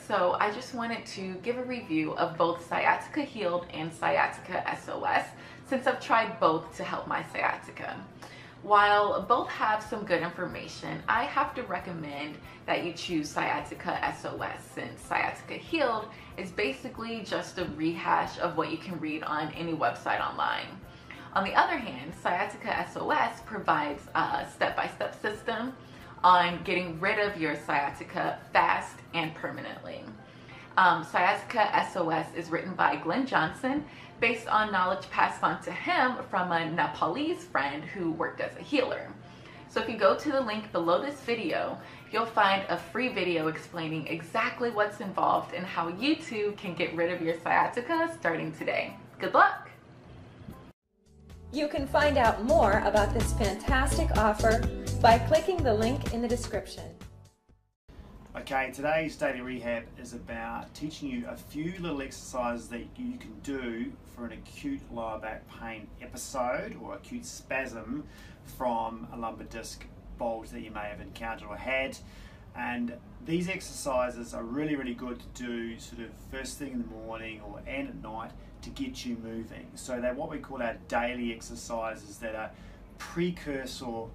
so I just wanted to give a review of both Sciatica Healed and Sciatica SOS, since I've tried both to help my sciatica. While both have some good information, I have to recommend that you choose Sciatica SOS, since Sciatica Healed is basically just a rehash of what you can read on any website online. On the other hand, Sciatica SOS provides a step-by-step system on getting rid of your sciatica fast and permanently. Sciatica SOS is written by Glenn Johnson based on knowledge passed on to him from a Nepalese friend who worked as a healer. So if you go to the link below this video, you'll find a free video explaining exactly what's involved and how you too can get rid of your sciatica starting today. Good luck! You can find out more about this fantastic offer by clicking the link in the description. Okay, today's daily rehab is about teaching you a few little exercises that you can do for an acute lower back pain episode or acute spasm from a lumbar disc bulge that you may have encountered or had. And these exercises are really good to do sort of first thing in the morning and at night to get you moving. So they're what we call our daily exercises that are precursor,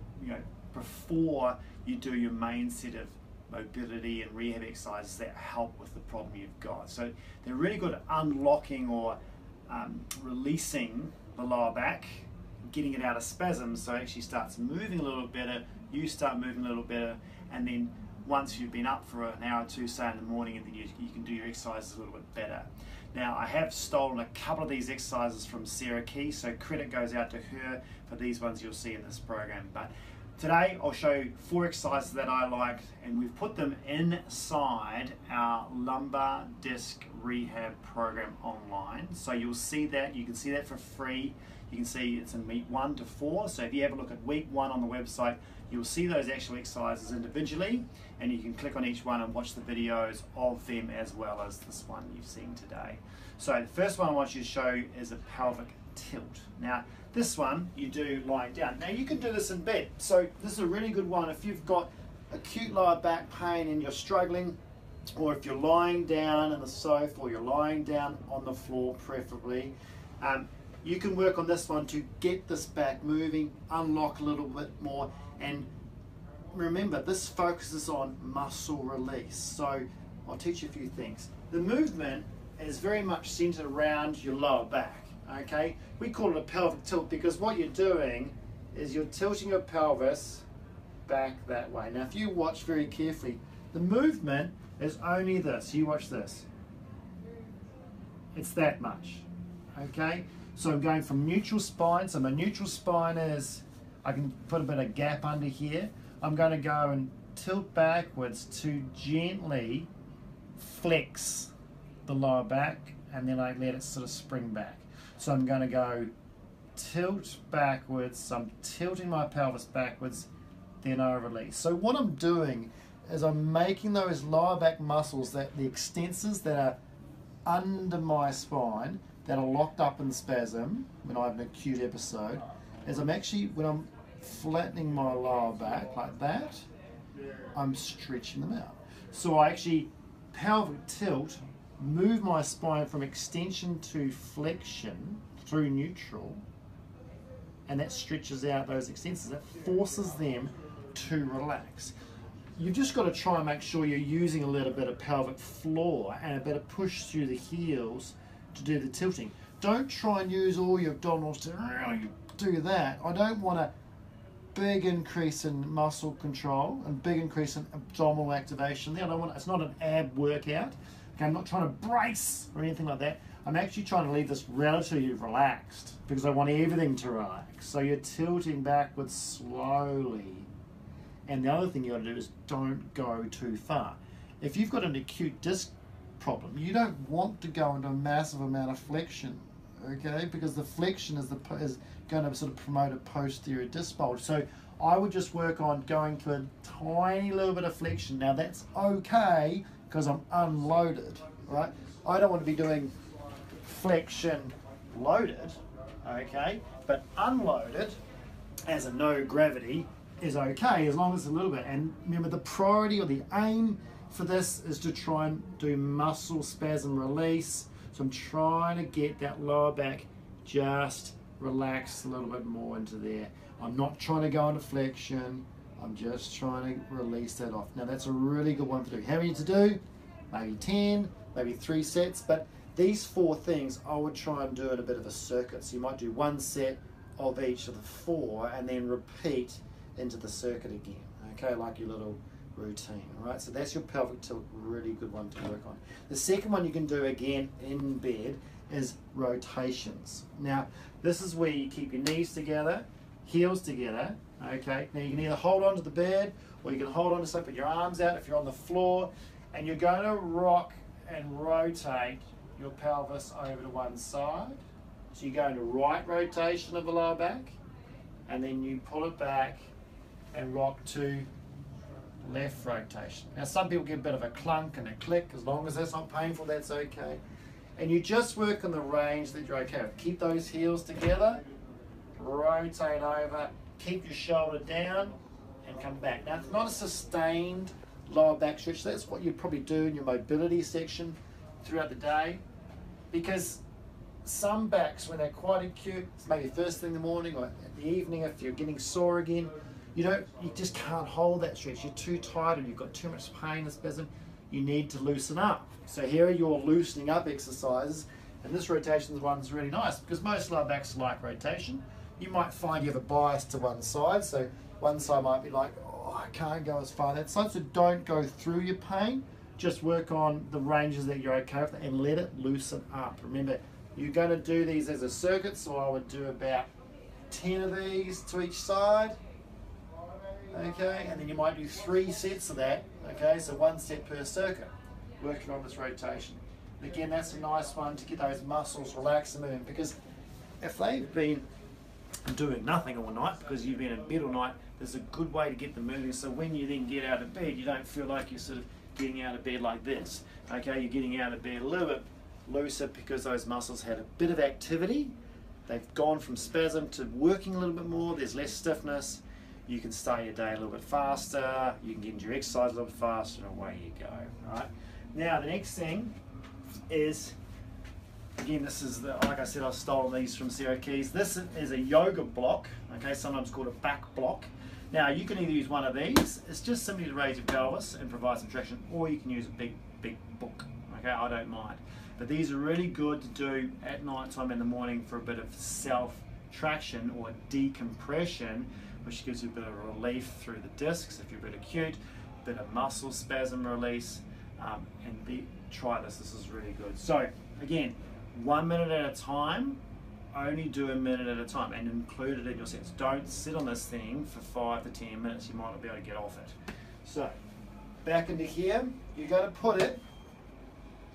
before you do your main set of mobility and rehab exercises that help with the problem you've got. So they're really good at unlocking or releasing the lower back, getting it out of spasms so it actually starts moving a little better, you start moving a little better, and then once you've been up for an hour or two, say in the morning, and then you can do your exercises a little bit better. Now, I have stolen a couple of these exercises from Sarah Key, so credit goes out to her for these ones you'll see in this program. But today, I'll show you 4 exercises that I like, and we've put them inside our lumbar disc rehab program online. So you'll see that, you can see that for free. You can see it's in week 1 to 4. So if you have a look at week 1 on the website, you'll see those actual exercises individually, and you can click on each one and watch the videos of them as well as this one you've seen today. So the first one I want you to show is a pelvic tilt. Now this one you do lying down. Now you can do this in bed, so this is a really good one if you've got acute lower back pain and you're struggling, or if you're lying down on the sofa or you're lying down on the floor preferably. You can work on this one to get this back moving, unlock a little bit more, and remember this focuses on muscle release. So I'll teach you a few things. The movement is very much centered around your lower back, okay? We call it a pelvic tilt because what you're doing is you're tilting your pelvis back that way. Now if you watch very carefully, the movement is only this. You watch this. It's that much, okay? So I'm going from neutral spine. So my neutral spine is, I can put a bit of gap under here. I'm going to go and tilt backwards to gently flex the lower back, and then I let it sort of spring back. So I'm going to go tilt backwards. So I'm tilting my pelvis backwards, then I release. So what I'm doing is I'm making those lower back muscles, that the extensors that are under my spine, that are locked up in spasm when I have an acute episode, is I'm actually, when I'm flattening my lower back like that, I'm stretching them out. So I actually pelvic tilt, move my spine from extension to flexion through neutral, and that stretches out those extensors. It forces them to relax. You've just got to try and make sure you're using a little bit of pelvic floor and a bit of push through the heels to do the tilting. Don't try and use all your abdominals to really do that. I don't want a big increase in muscle control and big increase in abdominal activation there. I don't want, it's not an ab workout. Okay, I'm not trying to brace or anything like that. I'm actually trying to leave this relatively relaxed because I want everything to relax. So you're tilting backwards slowly. And the other thing you got to do is don't go too far. If you've got an acute disc problem, you don't want to go into a massive amount of flexion, okay? Because the flexion is going to sort of promote a posterior disc bulge. So I would just work on going to a tiny little bit of flexion. Now that's okay because I'm unloaded, right? I don't want to be doing flexion loaded, okay? But unloaded as a no gravity is okay as long as it's a little bit. And remember, the priority or the aim for this is to try and do muscle spasm release. So I'm trying to get that lower back just relaxed a little bit more into there. I'm not trying to go into flexion. I'm just trying to release that off. Now that's a really good one to do. How many to do? Maybe 10, maybe 3 sets, but these 4 things I would try and do in a bit of a circuit. So you might do 1 set of each of the 4 and then repeat into the circuit again, okay, like your little routine. All right, so that's your pelvic tilt, really good one to work on. The second one you can do again in bed is rotations. Now this is where you keep your knees together, heels together, okay. Now you can either hold on to the bed or you can hold on to something, put your arms out if you're on the floor, and you're going to rock and rotate your pelvis over to one side. So you go into right rotation of the lower back, and then you pull it back and rock to left rotation. Now some people get a bit of a clunk and a click. As long as that's not painful, that's okay. And you just work on the range that you're okay with. Keep those heels together, rotate over, keep your shoulder down, and come back. Now it's not a sustained lower back stretch. That's what you'd probably do in your mobility section throughout the day, because some backs, when they're quite acute, it's maybe first thing in the morning or at the evening if you're getting sore again, you just can't hold that stretch. You're too tight and you've got too much pain and spasm. You need to loosen up. So here are your loosening up exercises, and this rotation one's really nice because most lower backs like rotation. You might find you have a bias to one side, so one side might be like, oh, I can't go as far that side, so don't go through your pain. Just work on the ranges that you're okay with and let it loosen up. Remember, you're going to do these as a circuit, so I would do about 10 of these to each side. Okay, and then you might do 3 sets of that. Okay, so 1 set per circuit, working on this rotation. And again, that's a nice one to get those muscles relaxed and moving, because if they've been doing nothing all night because you've been in bed all night, there's a good way to get them moving, so when you then get out of bed, you don't feel like you're sort of getting out of bed like this. Okay, you're getting out of bed a little bit looser because those muscles had a bit of activity. They've gone from spasm to working a little bit more. There's less stiffness. You can start your day a little bit faster. You can get into your exercise a little bit faster, and away you go. Right. Now the next thing is, again, this is like I said, I've stolen these from Sarah Keys. This is a yoga block. Okay, sometimes called a back block. Now you can either use one of these. It's just simply to raise your pelvis and provide some traction, or you can use a big book. Okay, I don't mind. But these are really good to do at night time in the morning for a bit of self-traction or decompression, which gives you a bit of relief through the discs if you're a bit acute, a bit of muscle spasm release, try this. This is really good. So again, 1 minute at a time. Only do a minute at a time and include it in your sets. Don't sit on this thing for 5 to 10 minutes. You might not be able to get off it. So back into here, you're going to put it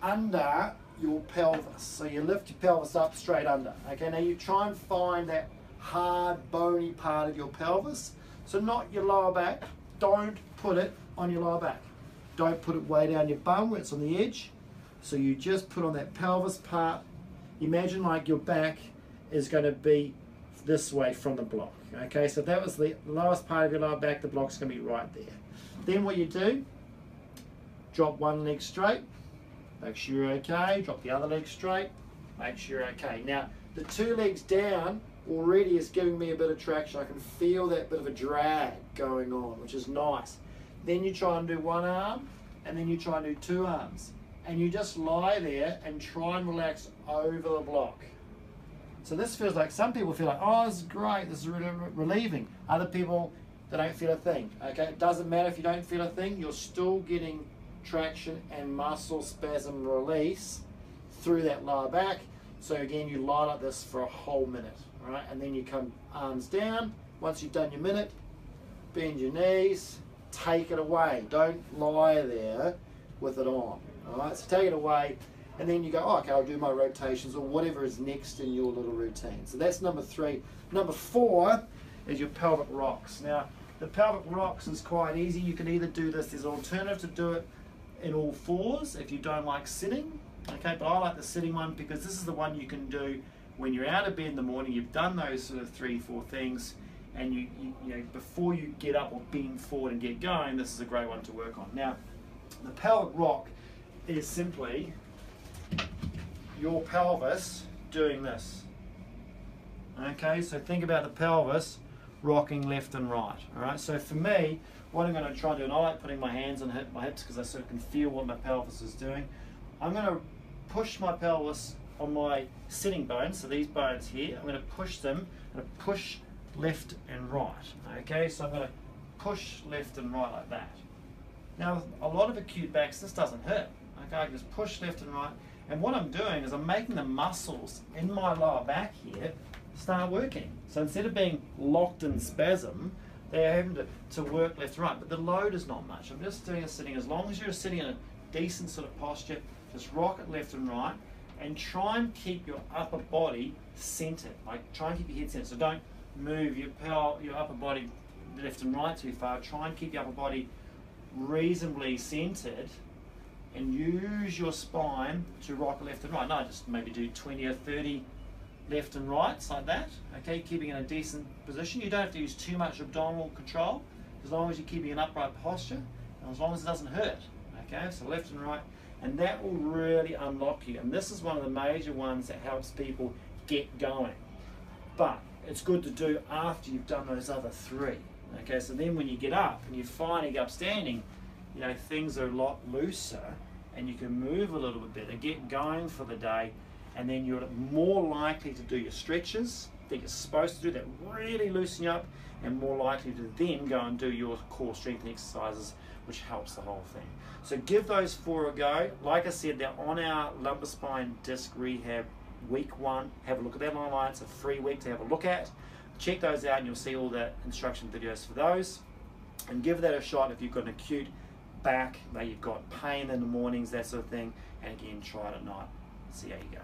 under your pelvis. So you lift your pelvis up straight under. Okay, now you try and find that hard bony part of your pelvis. So not your lower back. Don't put it on your lower back. Don't put it way down your bum where it's on the edge. So you just put on that pelvis part. Imagine like your back is going to be this way from the block. Okay, so that was the lowest part of your lower back. The block's going to be right there. Then what you do, drop one leg straight, make sure you're okay, drop the other leg straight, make sure you're okay. Now the 2 legs down already is giving me a bit of traction. I can feel that bit of a drag going on, which is nice. Then you try and do 1 arm, and then you try and do 2 arms, and you just lie there and try and relax over the block. So this feels like, some people feel like, oh, this is great, this is really relieving. Other people, they don't feel a thing. Okay, it doesn't matter if you don't feel a thing, you're still getting traction and muscle spasm release through that lower back. So again, you lie like this for a whole minute, all right? And then you come arms down. Once you've done your minute, bend your knees, take it away. Don't lie there with it on, all right? So take it away, and then you go, oh, okay, I'll do my rotations or whatever is next in your little routine. So that's number 3. Number 4 is your pelvic rocks. Now, the pelvic rocks is quite easy. You can either do this, there's an alternative to do it in all 4s if you don't like sitting. Okay, but I like the sitting one because this is the one you can do when you're out of bed in the morning. You've done those sort of 3-4 things, and you know, before you get up or bend forward and get going, this is a great one to work on. Now, The pelvic rock is simply your pelvis doing this. Okay, so think about the pelvis rocking left and right. All right, so for me, what I'm going to try and do, and I like putting my hands on my hips because I sort of can feel what my pelvis is doing. I'm going to push my pelvis on my sitting bones, so these bones here, I'm going to push them, I'm going to push left and right. Okay, so I'm going to push left and right like that. Now, a lot of acute backs, this doesn't hurt. Okay, I can just push left and right, and what I'm doing is I'm making the muscles in my lower back here start working. So instead of being locked in spasm, they're having to work left and right, but the load is not much. I'm just doing a sitting. As long as you're sitting in a decent sort of posture, just rock it left and right, and try and keep your upper body centered. Like, try and keep your head centered. So don't move your upper body left and right too far. Try and keep your upper body reasonably centered, and use your spine to rock it left and right. No, just maybe do 20 or 30 left and rights like that. Okay, keeping in a decent position. You don't have to use too much abdominal control, as long as you're keeping an upright posture, and as long as it doesn't hurt. Okay, so left and right, and that will really unlock you. And this is one of the major ones that helps people get going. But it's good to do after you've done those other three. Okay, so then when you get up and you finally get upstanding, you know, things are a lot looser and you can move a little bit better, get going for the day, and then you're more likely to do your stretches that you're supposed to do that really loosen you up, and more likely to then go and do your core strengthening exercises, which helps the whole thing. So give those 4 a go. Like I said, they're on our lumbar spine disc rehab week 1. Have a look at that online. It's a free week to have a look at. Check those out and you'll see all the instruction videos for those. And give that a shot if you've got an acute back, maybe you've got pain in the mornings, that sort of thing. And again, try it at night. See how you go.